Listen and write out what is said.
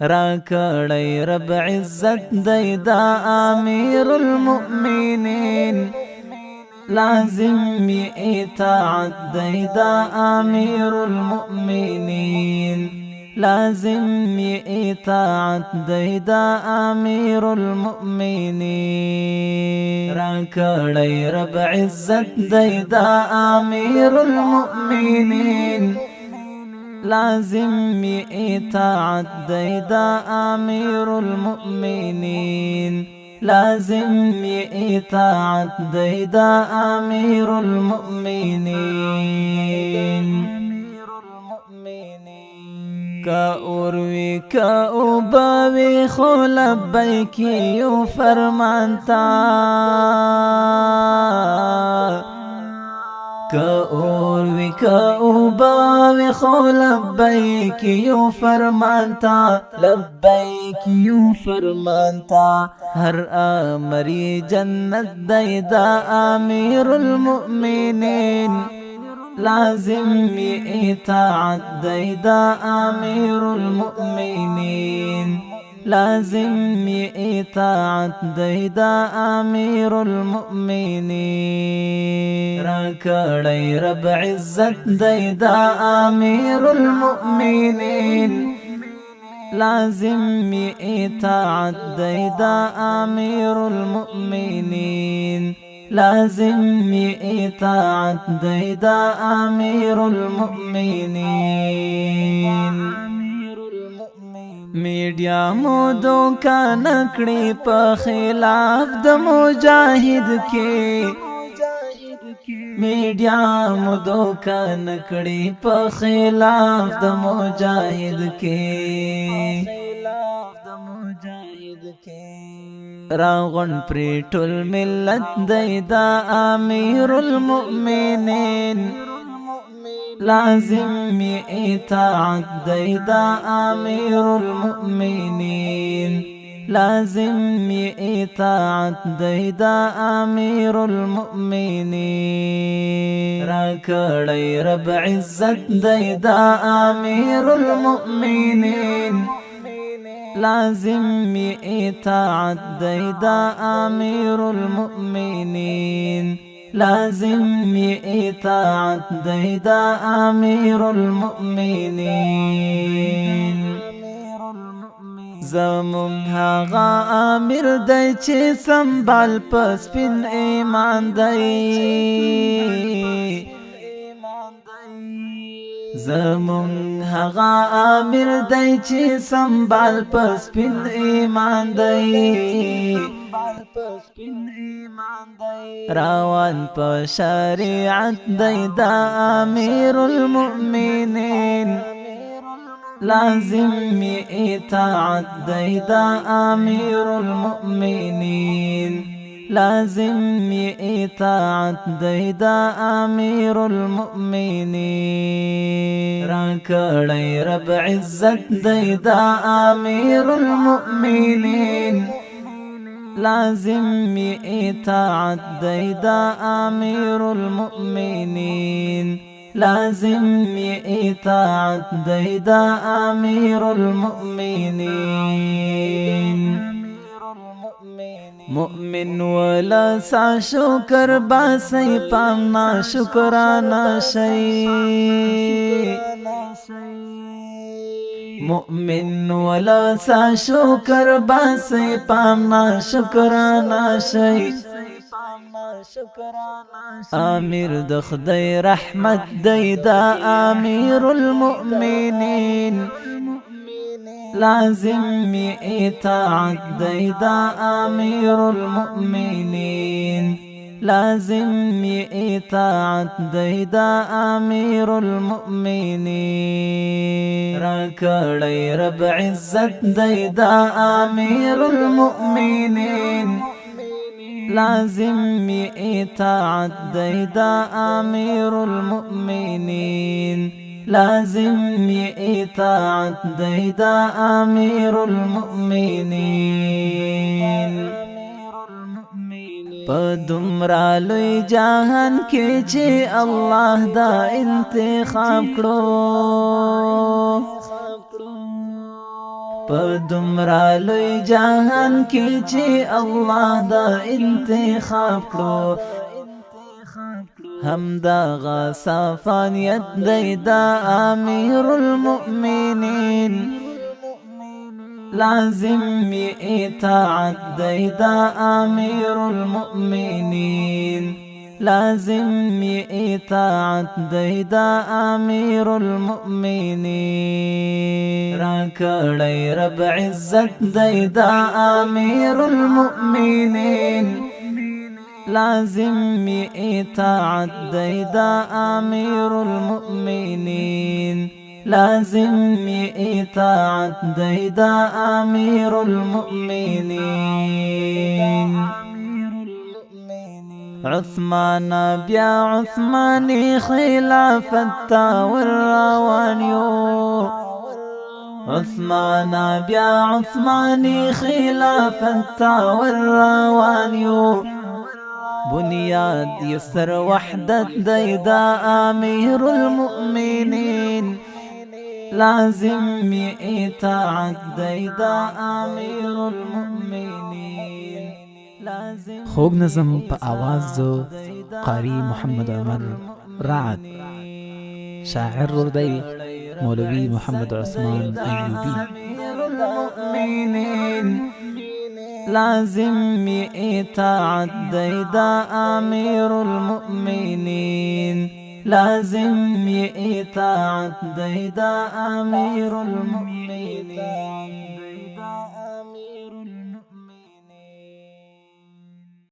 را کړی رب عزت دی دا امیر المؤمنین لازم می اطاعت دی دا امیر المؤمنین لازم می اطاعت دی دا امیر المؤمنین را کړی رب عزت دی دا امیر المؤمنین لازم می اطاعت دی دا امیر المؤمنین لازم می اطاعت دی دا امیر المؤمنین کا اوروی کا اوباوی خو لبیکی یو فرمانتا کا اوروی کا اوباوی خو لبیکی یو فرمانتا لبیکی یو فرمانتا ہر آمری جنت دی دا امیر المؤمنین لازم می اطاعت دی دا امیر المؤمنین لازم می اطاعت دی دا امیر المؤمنین را کړی رب عزت دی دا امیر المؤمنین لازم می اطاعت دی دا امیر المؤمنین لازم می اطاعت دی دا امیر المؤمنین میډیا مو دوکا نکړي په خلاف د مجاهد کې میډیا مو دوکا نکړي په خلاف د مجاهد کې راغون پری ټول ملت دی دا امیر المؤمنین لازم می اطاعت دی دا امیر المؤمنین لازم می اطاعت دی دا امیر المؤمنین را کړی رب عزت دی دا امیر المؤمنین لازم می اطاعت دی دا امیر المؤمنین لازم می اطاعت دی دا امیر المؤمنین زمون هغه امیر دی چې سنبال په سپین ایمان دی زمون هغه امیر دی چې سنبال په سپین ایمان دی روان په شریعت دی دا امیر المؤمنین لازم می اطاعت دی دا امیر المؤمنین لازم می اطاعت دی دا امیر المؤمنین را کړی رب عزت دی دا امیر المؤمنین لازم می اطاعت دی دا امیر المؤمنین لازم می اطاعت دی دا امیر المؤمنین مؤمن ولا سا شکر باسی پام نا شکرانا شئی مؤمن ولا سا شکر باسی پام نا شکرانا شئی امیر د خدای رحمت دی دا امیر المؤمنین لازم می اطاعت دی دا امیر المؤمنین لازم می اطاعت دی دا امیر المؤمنین را کړی رب عزت دی دا امیر المؤمنین لازم می اطاعت دی دا امیر المؤمنین لازم می اطاعت دی دا امیر المؤمنین په دومره لوی جهان کې چې الله دا انتخاب کړو په دومره لوی جهان کې چې الله دا انتخاب کړو هم دغه صفانیت دی دا امیر المؤمنین لازم اطاعت دی دا امیر المؤمنین لازم اطاعت دی دا امیر المؤمنین را کړی رب عزت دی دا امیر المؤمنین لازم اطاعت دی دا امیر المؤمنین لازم اطاعت دی دا امیر المؤمنین عثمان بیا عثمانی خلافت تا ور روان یو عثمان بیا عثمانی خلافت تا ور روان یو بنیاد یسر وحدت دی دا امیر المؤمنین لازم اطاعت دی دا امیر المؤمنین خوږ نظم په आवाज دو قاری محمد عمر رعد شاعر ردی مولوی محمد عثمان ایوبی لازم اطاعت دی دا امیر المؤمنین لازم اطاعت دی دا امیر المؤمنین